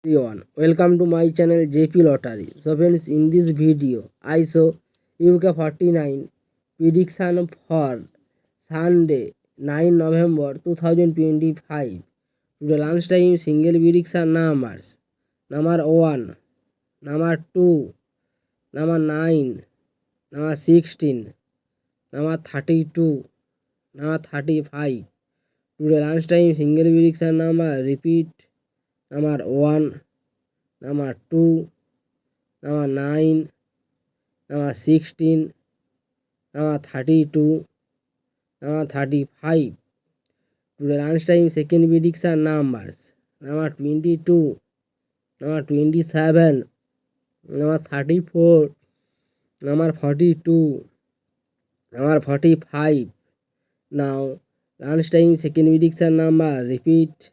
Everyone, welcome to my channel JP Lottery. So friends, in this video, I show UK 49 prediction for Sunday 9 November 2025. Today lunchtime single prediction numbers: number 1, number 2, number 9, number 16, number 32, number 35. Today lunchtime single prediction number repeat: number 1, number 2, number 9, number 16, number 32, number 35. Today lunchtime second prediction numbers: number 22, number 27, number 34, number 42, number 45. Now lunchtime second prediction number repeat: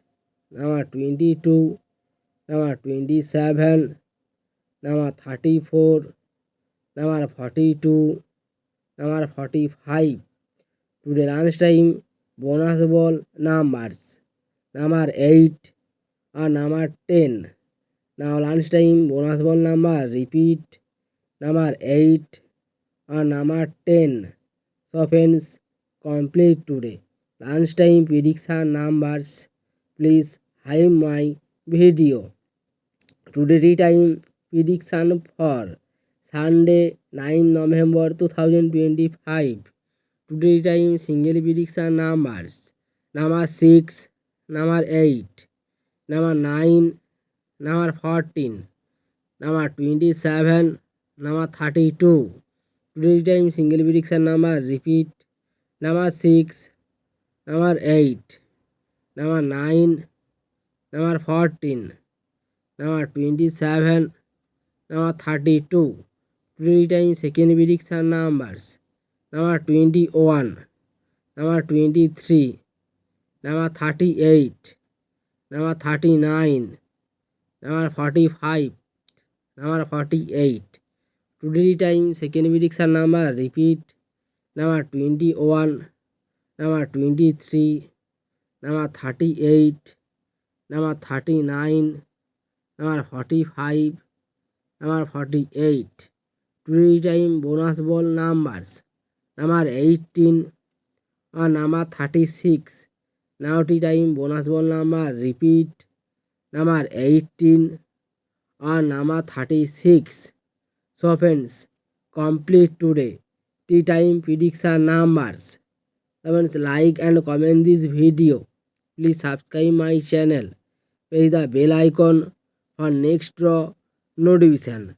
number 22, number 27, number 34, number 42, number 45. Today lunchtime bonus ball numbers: number 8 and number 10. Now lunchtime bonus ball number repeat: number 8 and number 10. So friends, complete today lunchtime prediction numbers. Please like my video. Today time prediction for Sunday 9 November 2025. Today time single prediction numbers: number 6, number 8, number 9, number 14, number 27, number 32. Today time single prediction number repeat: number 6, number 8, number 9, number 14, number 27, number 32. Today time second prediction numbers: number 21, number 23, number 38, number 39, number 45, number 48. Today time second prediction number repeat: number 21, number 23, number 38, number 39, number 45, number 48. Today time bonus ball numbers: number 18 and number 36. Now time bonus ball number repeat: number 18 and number 36. So friends, complete today tea time prediction numbers. Friends, like and comment this video. Please subscribe my channel. Press the bell icon for next draw notification.